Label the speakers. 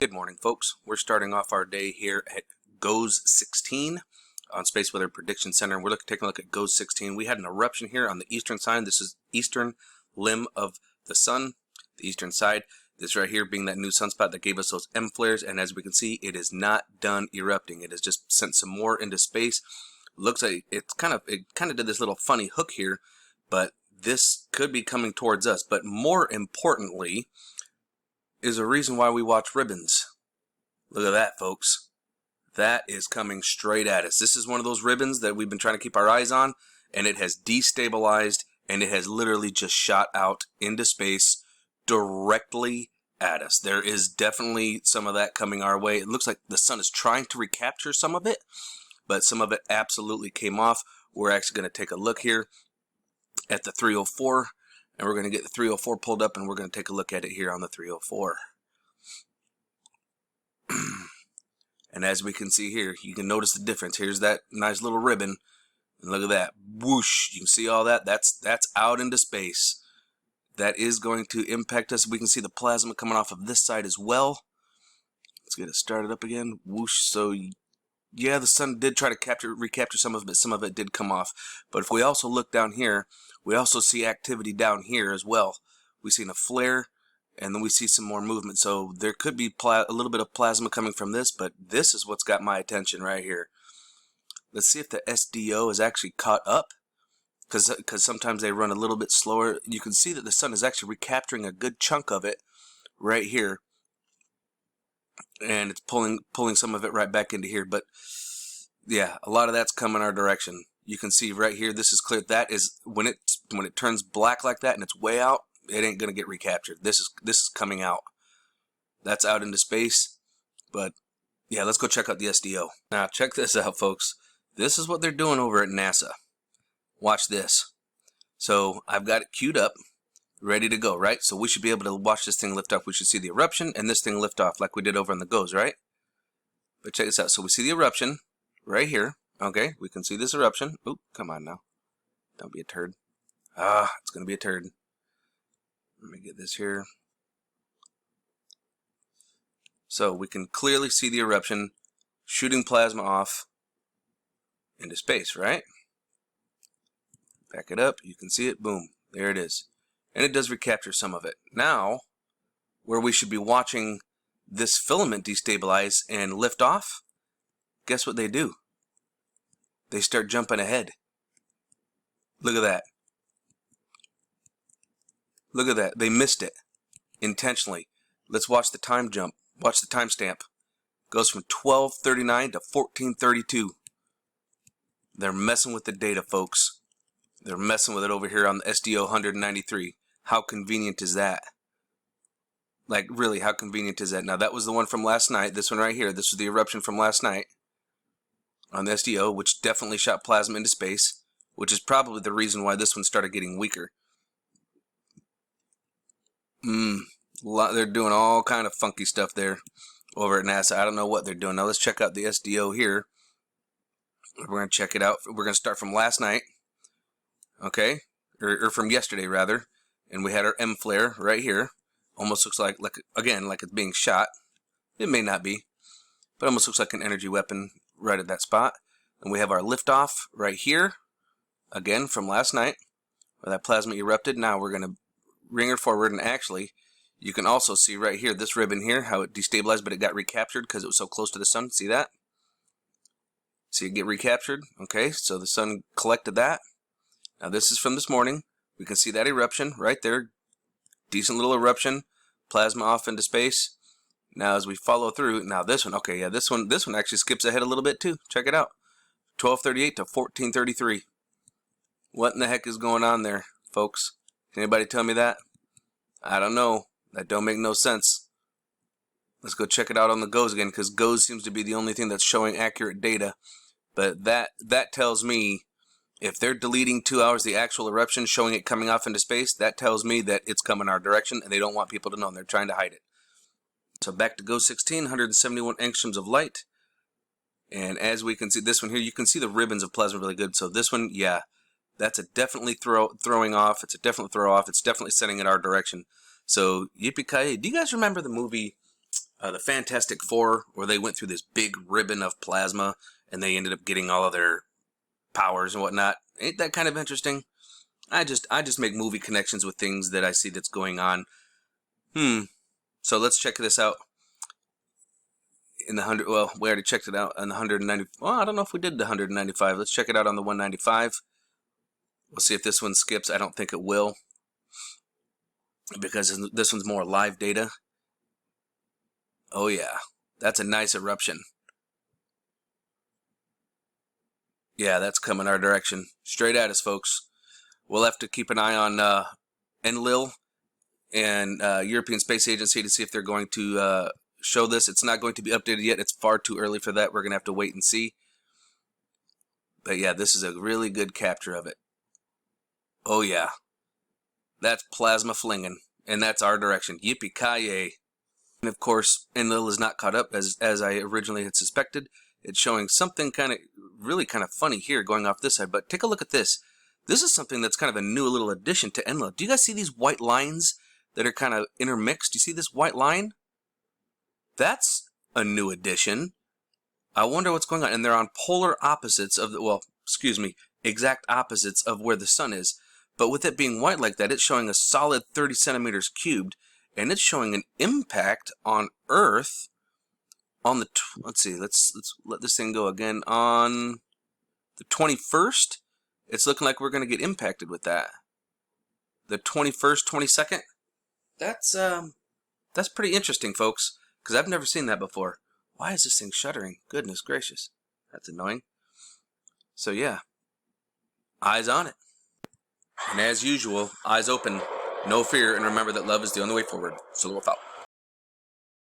Speaker 1: Good morning, folks. We're starting off our day here at GOES 16 on Space Weather Prediction Center. We're taking a look at GOES 16. We had an eruption here on the eastern side. This is eastern limb of the sun, the eastern side. This right here being that new sunspot that gave us those M flares. And as we can see, it is not done erupting. It has just sent some more into space. Looks like it kind of did this little funny hook here, but this could be coming towards us. But more importantly, is a reason why we watch ribbons. Look at that, folks. That is coming straight at us. This is one of those ribbons that we've been trying to keep our eyes on, and it has destabilized, and it has literally just shot out into space directly at us. There is definitely some of that coming our way. It looks like the sun is trying to recapture some of it, but some of it absolutely came off. We're actually going to take a look here at the 304. And we're going to get the 304 pulled up, and we're going to take a look at it here on the 304. And as we can see here, you can notice the difference. Here's that nice little ribbon, and look at that. Whoosh! You can see all that. That's out into space. That is going to impact us. We can see the plasma coming off of this side as well. Let's get it started up again. Whoosh! So yeah, the sun did try to recapture some of it. Some of it did come off. But if we also look down here, we also see activity down here as well. We've seen a flare, and then we see some more movement. So there could be a little bit of plasma coming from this, but this is what's got my attention right here. Let's see if the SDO is actually caught up, because sometimes they run a little bit slower. You can see that the sun is actually recapturing a good chunk of it right here, and it's pulling some of it right back into here. But yeah, a lot of that's coming our direction. You can see right here, this is clear. That is when it turns black like that and it's way out, it ain't gonna get recaptured. This is coming out. That's out into space. But yeah, let's go check out the SDO. Now check this out, folks. This is what they're doing over at NASA. Watch this. So I've got it queued up, ready to go, right? So we should be able to watch this thing lift off. We should see the eruption and this thing lift off like we did over on the GOES, right? But check this out. So we see the eruption right here. Okay, we can see this eruption. Oop, come on now. Don't be a turd. It's going to be a turd. Let me get this here. So we can clearly see the eruption shooting plasma off into space, right? Back it up. You can see it. Boom. There it is. And it does recapture some of it. Now, where we should be watching this filament destabilize and lift off, guess what they do? They start jumping ahead. Look at that. Look at that. They missed it intentionally. Let's watch the time jump. Watch the timestamp. Goes from 12:39 to 14:32. They're messing with the data, folks. They're messing with it over here on the SDO 193. How convenient is that? Like, really, how convenient is that? Now, that was the one from last night. This one right here. This was the eruption from last night on the SDO, which definitely shot plasma into space, which is probably the reason why this one started getting weaker. They're doing all kind of funky stuff there over at NASA. I don't know what they're doing. Now let's check out the SDO here. We're going to check it out. We're going to start from last night, okay, or from yesterday rather, and we had our M flare right here. Almost looks like again like it's being shot. It may not be, but almost looks like an energy weapon right at that spot. And we have our liftoff right here, again from last night, where that plasma erupted. Now we're going to bring her forward, and actually, you can also see right here, this ribbon here, how it destabilized, but it got recaptured because it was so close to the sun. See that? See it get recaptured? Okay, so the sun collected that. Now this is from this morning. We can see that eruption right there. Decent little eruption, plasma off into space. Now as we follow through, now this one, okay, yeah, this one actually skips ahead a little bit too. Check it out. 12:38 to 14:33. What in the heck is going on there, folks? Can anybody tell me that? I don't know. That don't make no sense. Let's go check it out on the GOES again, because GOES seems to be the only thing that's showing accurate data. But that tells me, if they're deleting 2 hours the actual eruption, showing it coming off into space, that tells me that it's coming our direction, and they don't want people to know, and they're trying to hide it. So back to GOES 16, 171 angstroms of light. And as we can see, this one here, you can see the ribbons of plasma really good. So this one, yeah, that's a definitely throwing off. It's a definite throw off. It's definitely setting in our direction. So yippee-ki-yay. Do you guys remember the movie the Fantastic Four, where they went through this big ribbon of plasma and they ended up getting all of their powers and whatnot. Ain't that kind of interesting? I just make movie connections with things that I see that's going on. So let's check this out. In the 100, well, we already checked it out on the 190. Well, I don't know if we did the 195. Let's check it out on the 195. We'll see if this one skips. I don't think it will, because this one's more live data. Oh yeah, that's a nice eruption. Yeah, that's coming our direction. Straight at us, folks. We'll have to keep an eye on Enlil and European Space Agency to see if they're going to show this. It's not going to be updated yet. It's far too early for that. We're going to have to wait and see. But yeah, this is a really good capture of it. Oh yeah. That's plasma flinging. And that's our direction. Yippee-ki-yay. And of course, Enlil is not caught up as I originally had suspected. It's showing something really kind of funny here going off this side. But take a look at this. This is something that's kind of a new little addition to Enlil. Do you guys see these white lines that are kind of intermixed? Do you see this white line? That's a new addition. I wonder what's going on. And they're on polar opposites of the, well, excuse me, exact opposites of where the sun is. But with it being white like that, it's showing a solid 30 centimeters cubed. And it's showing an impact on Earth on the, let's see, let's let this thing go again. On the 21st, it's looking like we're going to get impacted with that. The 21st, 22nd. That's pretty interesting, folks, because I've never seen that before. Why is this thing shuddering? Goodness gracious. That's annoying. So yeah, eyes on it. And as usual, eyes open, no fear, and remember that love is the only way forward. So we'll out.